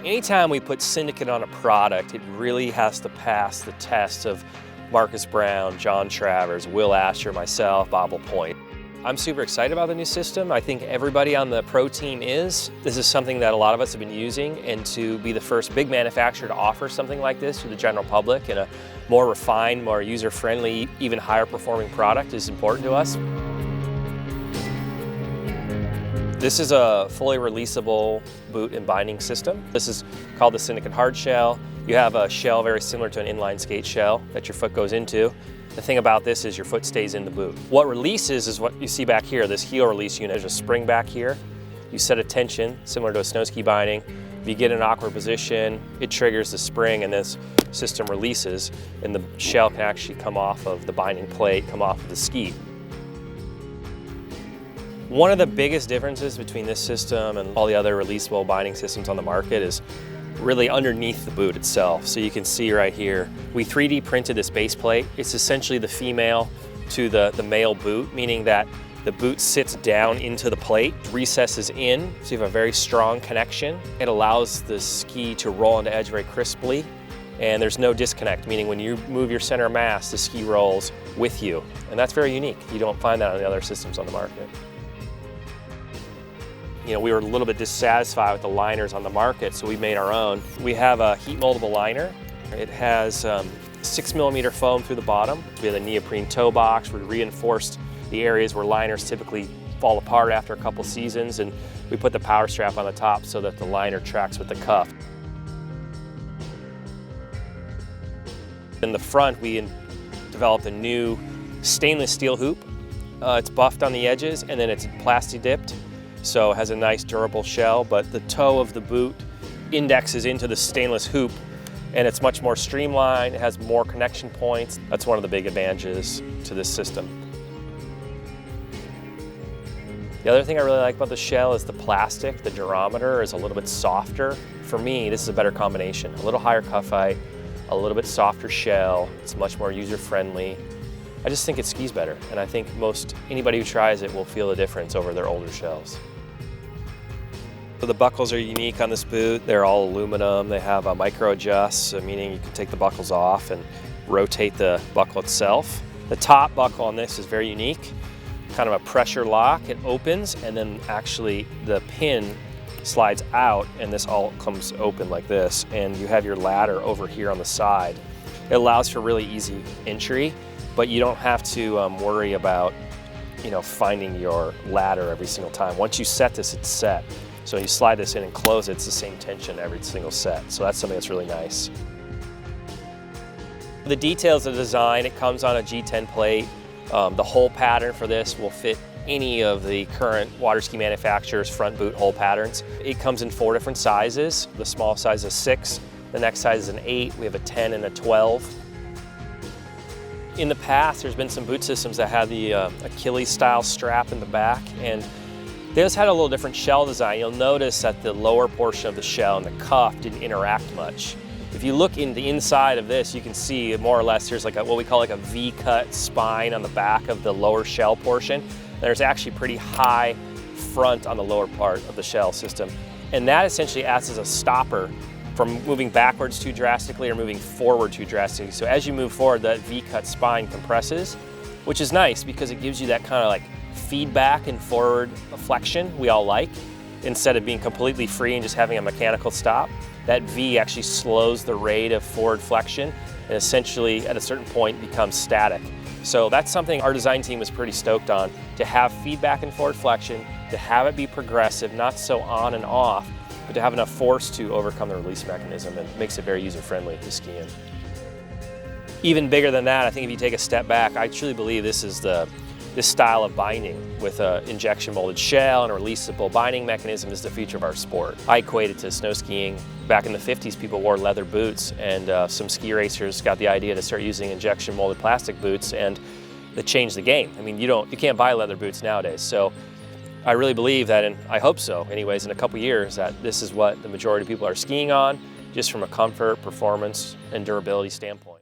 Anytime we put Syndicate on a product, it really has to pass the test of Marcus Brown, John Travers, Will Asher, myself, Bob Point. I'm super excited about the new system. I think everybody on the pro team is. This is something that a lot of us have been using, and to be the first big manufacturer to offer something like this to the general public in a more refined, more user-friendly, even higher performing product is important to us. This is a fully releasable boot and binding system. This is called the Syndicate Hardshell. You have a shell very similar to an inline skate shell that your foot goes into. The thing about this is your foot stays in the boot. What releases is what you see back here, this heel release unit. There's a spring back here. You set a tension similar to a snow ski binding. If you get in an awkward position, it triggers the spring and this system releases, and the shell can actually come off of the binding plate, come off of the ski. One of the biggest differences between this system and all the other releasable binding systems on the market is really underneath the boot itself. So you can see right here, we 3D printed this base plate. It's essentially the female to the male boot, meaning that the boot sits down into the plate, recesses in, so you have a very strong connection. It allows the ski to roll on the edge very crisply, and there's no disconnect, meaning when you move your center of mass, the ski rolls with you. And that's very unique. You don't find that on the other systems on the market. You know, we were a little bit dissatisfied with the liners on the market, so we made our own. We have a heat moldable liner. It has 6mm foam through the bottom. We have a neoprene toe box. We reinforced the areas where liners typically fall apart after a couple seasons, and we put the power strap on the top so that the liner tracks with the cuff. In the front, we developed a new stainless steel hoop. It's buffed on the edges, and then it's plasti dipped. So it has a nice durable shell, but the toe of the boot indexes into the stainless hoop, and it's much more streamlined. It has more connection points. That's one of the big advantages to this system. The other thing I really like about the shell is the plastic. The durometer is a little bit softer. For me, this is a better combination. A little higher cuff height, a little bit softer shell. It's much more user-friendly. I just think it skis better, and I think anybody who tries it will feel the difference over their older shells. So the buckles are unique on this boot. They're all aluminum. They have a micro adjust, meaning you can take the buckles off and rotate the buckle itself. The top buckle on this is very unique, kind of a pressure lock. It opens, and then actually the pin slides out, and this all comes open like this, and you have your ladder over here on the side. It allows for really easy entry, but you don't have to worry about, finding your ladder every single time. Once you set this, it's set. So when you slide this in and close it, it's the same tension every single set. So that's something that's really nice. The details of the design, it comes on a G10 plate. The hole pattern for this will fit any of the current water ski manufacturers' front boot hole patterns. It comes in 4 different sizes. The small size is 6, the next size is an 8, we have a 10 and a 12. In the past, there's been some boot systems that had the Achilles style strap in the back, and they just had a little different shell design. You'll notice that the lower portion of the shell and the cuff didn't interact much. If you look in the inside of this, you can see more or less there's like what we call like a V-cut spine on the back of the lower shell portion. There's actually pretty high front on the lower part of the shell system. And that essentially acts as a stopper from moving backwards too drastically or moving forward too drastically. So as you move forward, that V-cut spine compresses, which is nice because it gives you that kind of like feedback and forward flexion we all like, instead of being completely free and just having a mechanical stop. That V actually slows the rate of forward flexion and essentially at a certain point becomes static. So that's something our design team was pretty stoked on, to have feedback and forward flexion, to have it be progressive, not so on and off, but to have enough force to overcome the release mechanism, and makes it very user-friendly to ski in. Even bigger than that, I think if you take a step back, I truly believe this style of binding with an injection molded shell and a releasable binding mechanism is the future of our sport. I equate it to snow skiing. Back in the 50s, people wore leather boots, and some ski racers got the idea to start using injection molded plastic boots, and it changed the game. I mean, you can't buy leather boots nowadays. So I really believe that, and I hope so anyways, in a couple years, that this is what the majority of people are skiing on, just from a comfort, performance, and durability standpoint.